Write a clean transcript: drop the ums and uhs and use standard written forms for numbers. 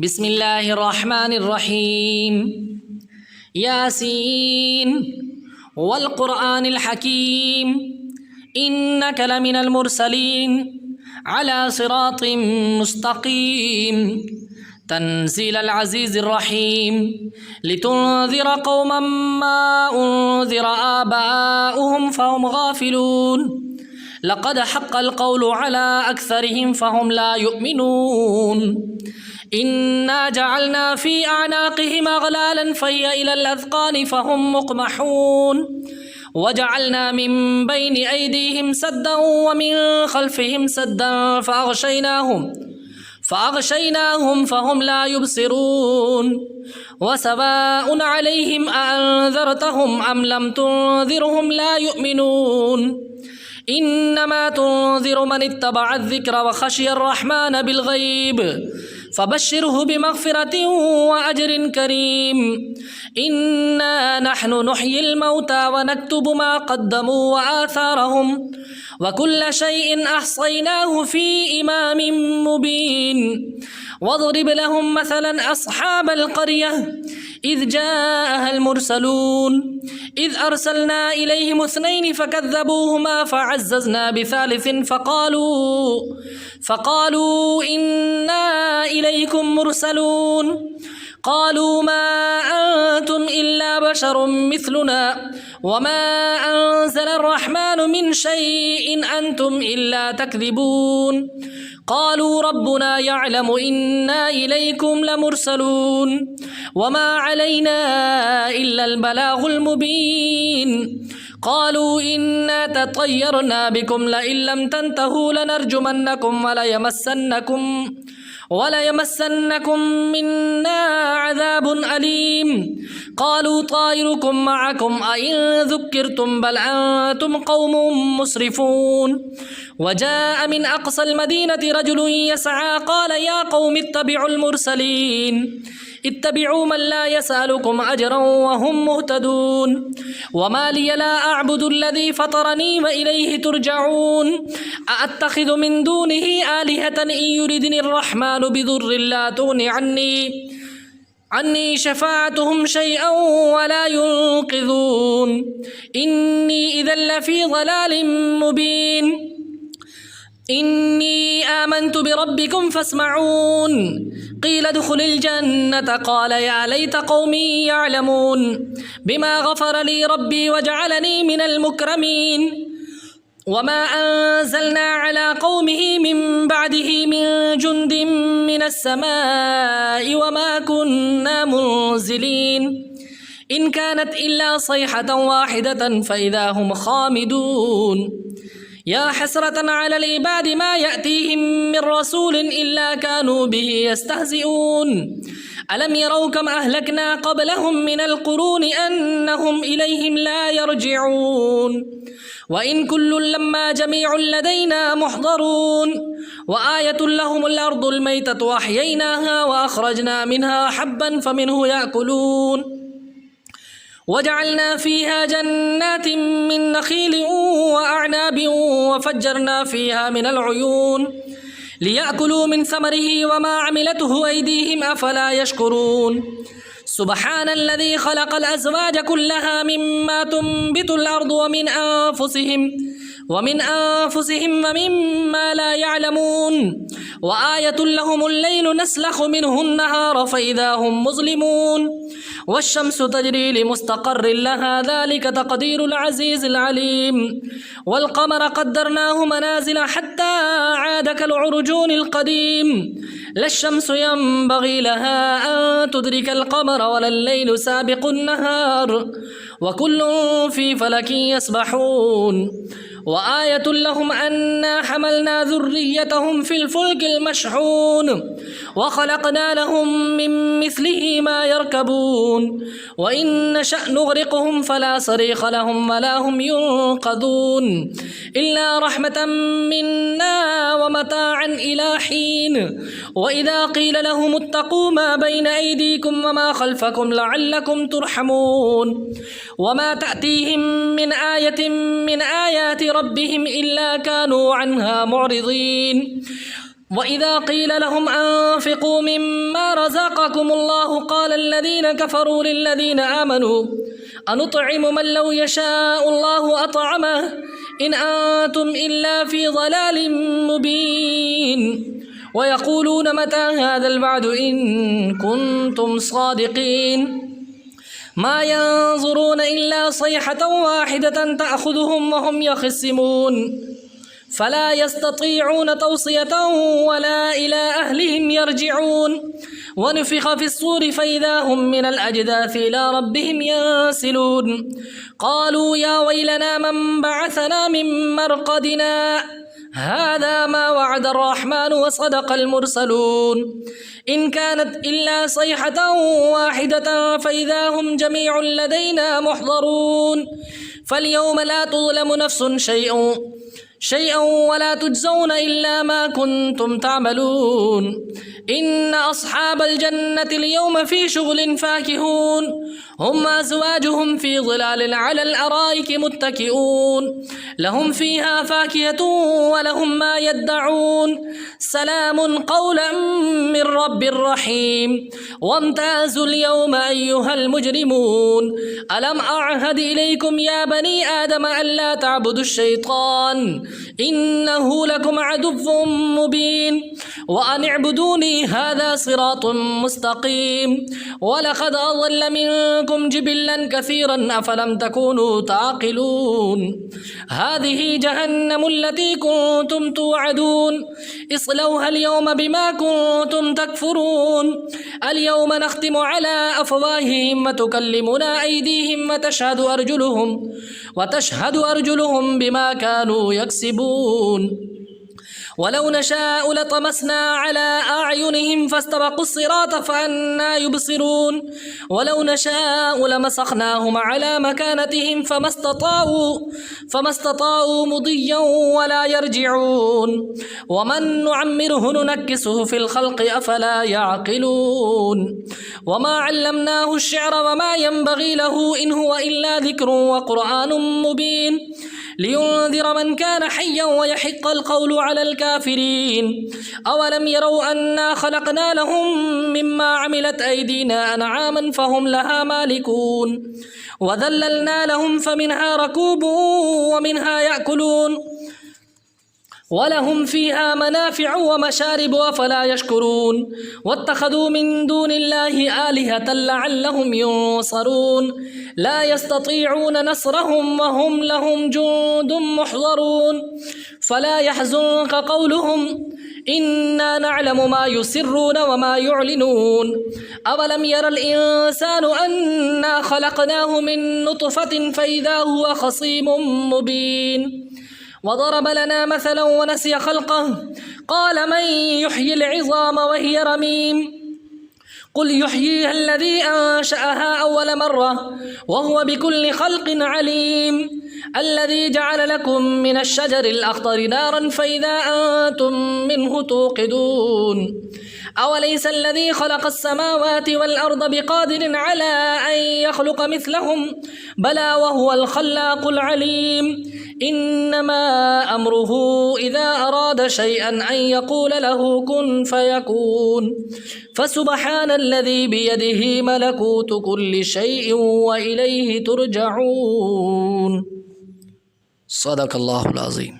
बिस्मिल्लाहिर रहमानिर रहीम। यासीन वल क़ुरआनिल हकीम इन्नका लमिनल मुरसलीन अला सिरातिम मुस्तक़ीम तंज़ीलल अज़ीज़िर रहीम लितुनज़िरा क़ौमम मा उनज़िरा आबाउहुम फ़हुम गाफ़िलून लक़द हक़्क़ल क़ौलु अला अक्सरिहिम फ़हुम ला युमिनून इन्ना जअलना फ़ी अअनाक़िहिम अग़लालन फ़हिय इलल अज़क़ानि फ़हुम मुक़महून वजअलना मिन बैनि ऐदीहिम सद्दन व मिन ख़ल्फ़िहिम सद्दन फ़अग़शयनाहुम फ़हुम ला युबसिरून वसवाउन अलैहिम अअन्ज़रतहुम अम लम तुनज़िरहुम ला युमिनून इन्नमा तुनज़िरु मन इत्तबअ अज़्ज़िक्र व ख़शिय अर्रहमान बिलग़ैब फ़बश्शिरहु बिमग़फ़िरतिन व अज्रिन करीम। इन्ना नहनु नुह्यिल मौता व नक्तुबु मा क़द्दमू व आथारहुम व कुल्ल शैइन अहसैनाहु फ़ी इमामिन मुबीन। वضرب लहुम मसलन अस्हाबल क़रियह इज़ जाअहल मुरसलून इज़ अरसलना इलैहिम इस्नैनि फ़कज़्ज़बूहुमा फ़अज़्ज़ज़ना बिसालिसिन फ़क़ालू इन्ना इलैकुम मुरसलून क़ालू मा अंतुम इल्ला बशरुम मिस्लुना वमा अंज़लर रहमानु मिन शैइन अंतुम इल्ला तकज़िबून क़ालू रब्बुना यअलमु इन्ना इलैकुम लमुरसलून वमा अलैना इल्लल बलागुल मुबीन क़ालू इन्ना ततय्यरना बिकुम लइन लम तंतहू लनरजुमन्नकुम वलयमस्सन्नकुम मिन्ना अज़ाबुन अलीम क़ालू ताइरुकुम मअकुम अइन ज़ुक्किरतुम बल अंतुम क़ौमुम मुस्रिफून वजाअ मिन अक़सल मदीनति रजुलुन यसअ क़ाल या क़ौमि इत्तबिउल मुरसलीन इत्तबिउ मन ला यसअलुकुम अजरन व हुम मुहतदून वमा लिय ला अअबुदुल्लज़ी फ़तरनी व इलैहि तुरजऊन अअत्तख़िज़ु मिन दूनिही आलिहतन इन युरिदनिर रहमानु बिदुर्रिन ला तुग़नि अन्नी शफ़ाअतुहुम शैअन व ला युनक़िज़ून इन्नी इज़न लफ़ी ज़लालिन मुबीन। इन्नी आमन्तु बिरब्बिकुम फ़स्मऊन क़ील उद्ख़ुलिल जन्नत क़ाल या लैत क़ौमी यअलमून बिमा ग़फ़र ली रब्बी वजअलनी मिनल मुक्रमीन वमा अंज़लना अला क़ौमिही मिन बअदिही मिन जुन्दिन मिनस समाइ वमा कुन्ना मुनज़िलीन इन कानत इल्ला सयहतन वाहिदतन फ़इज़ा हुम ख़ामिदून या हसरतन अलल इबादि मा यअतीहिम मिन रसूलिन इल्ला कानू बिही यस्तहज़िऊन अलम यरौ कम अहलकना क़ब्लहुम मिनल क़ुरूनि अन्नहुम इलैहिम ला यरजिऊन व इन कुल्लुन लम्मा जमीउन लदैना मुहज़रून व आयतुन लहुमुल अर्दुल मैततु अह्यैनाहा व अख़रजना मिन्हा हब्बन फ़मिन्हु याकुलून वजअलना फ़ीहा जन्नातिन मिन नख़ील व अअनाब वफ़ज्जरना फ़ीहा मिनल उयून लियाकुलू मिन समरिही वमा अमिलतहु ऐदीहिम अफ़ला यशकुरून सुब्हानल्लज़ी ख़लक़ल अज़वाज कुल्लहा मिम्मा तुंबितुल अर्दु वमिन अनफुसिहिम वमिम्मा ला यअलमून व आयतुन लहुमुल लैलु नस्लखु मिन्हु अन्नहार फ़इज़ा हुम मुज़लिमून वश्शम्सु तजरी लिमुस्तक़र्रिन लहा ज़ालिक तक़दीरुल अज़ीज़िल अलीम वल क़मर क़द्दरनाहु मनाज़िल हत्ता आद कलउरजूनिल क़दीम लश्शम्सु यंबग़ी लहा अन तुदरिकल क़मर वलल लैलु साबिक़ुन नहार व कुल्लुन फ़ी फ़लकिन यसबहून व आयतुन लहुम अन्ना हमलना ज़ुर्रिय्यतहुम फ़िल फ़ुल्किल मशहून व ख़लक़ना लहुम मिन मिस्लिही मा यरकबून व इन नशअ नुग़रिक़हुम फ़ला सरीख़ लहुम वला हुम युनक़ज़ून इल्ला रहमतन मिन्ना व मताअन इला हीन व इज़ा क़ील लहुम इत्तक़ू मा बैन ऐदीकुम व मा ख़ल्फ़कुम लअल्लकुम तुरहमून व मा तअतीहिम मिन आयतिन मिन आयाति रब्बिहिम इल्ला कानू अन्हा मुअरिज़ीन وإذا قيل لهم أنفقوا مما رزقكم الله قال الذين كفروا للذين آمنوا أنطعم من لو يشاء الله أطعمه إن أنتم إلا في ضلال مبين ويقولون متى هذا الوعد إن كنتم صادقين ما ينظرون إلا صيحة واحدة تأخذهم وهم يخصمون فلا يستطيعون توصية ولا إلى أهلهم يرجعون ونفخ في الصور فإذا هم من الأجداث إلى ربهم ينسلون قالوا يا ويلنا من بعثنا من مرقدنا هذا ما وعد الرحمن وصدق المرسلون إن كانت إلا صيحة واحدة فإذا هم جميع لدينا محضرون فاليوم لا تظلم نفس شيئا ولا تجزون إلا ما كنتم تعملون إن أصحاب الجنة اليوم في شغل فاكهون هم أزواجهم في ظلال على الأرائك متكئون لهم فيها فاكهة ولهم ما يدعون سلام قولا من رب رحيم وامتازوا اليوم أيها المجرمون ألم أعهد إليكم يا بني آدم ألا تعبدوا الشيطان إنه لكم عدو مبين وأن اعبدوني هذا صراط مستقيم ولقد أضل منكم جبلا كثيرا أفلم تكونوا تعقلون هذه جهنم التي كنتم توعدون اصلوها اليوم بما كنتم تكفرون اليوم نختم على أفواههم وتكلمنا أيديهم وتشهد أرجلهم بما كانوا يكسبون ولو نشاء لطمسنا على أعينهم فاستبقوا الصراط فأنى يبصرون ولو نشاء لمسخناهم على مكانتهم فما استطاعوا مضيا ولا يرجعون ومن نعمره ننكسه في الخلق أفلا يعقلون وما علمناه الشعر وما ينبغي له إن هو إلا ذكر وقرآن مبين لينذر من كان حيا ويحق القول على الكافرين أولم يروا أنا خلقنا لهم مما عملت أيدينا أنعاما فهم لها مالكون وذللنا لهم فمنها ركوبهم ومنها يأكلون ولهم فيها منافع ومشارب أفلا يشكرون واتخذوا من دون الله آلهة لعلهم ينصرون لا يستطيعون نصرهم وهم لهم جند محضرون فلا يحزنك قولهم إنا نعلم ما يسرون وما يعلنون أولم ير الإنسان أنا خلقناه من نطفة فإذا هو خصيم مبين وضرب لنا مثلا ونسي خلقه قال من يحيي العظام وهي رميم قل يحييها الذي أنشأها أول مرة وهو بكل خلق عليم الذي جعل لكم من الشجر الأخضر نارا فإذا أنتم منه توقدون أوليس الذي خلق السماوات والأرض بقادر على أن يخلق مثلهم بلى وهو الخلاق العليم إنما أمره إذا أراد شيئا أن يقول له كن فيكون فسبحان الذي بيده ملكوت كل شيء وإليه ترجعون صدق الله العظيم.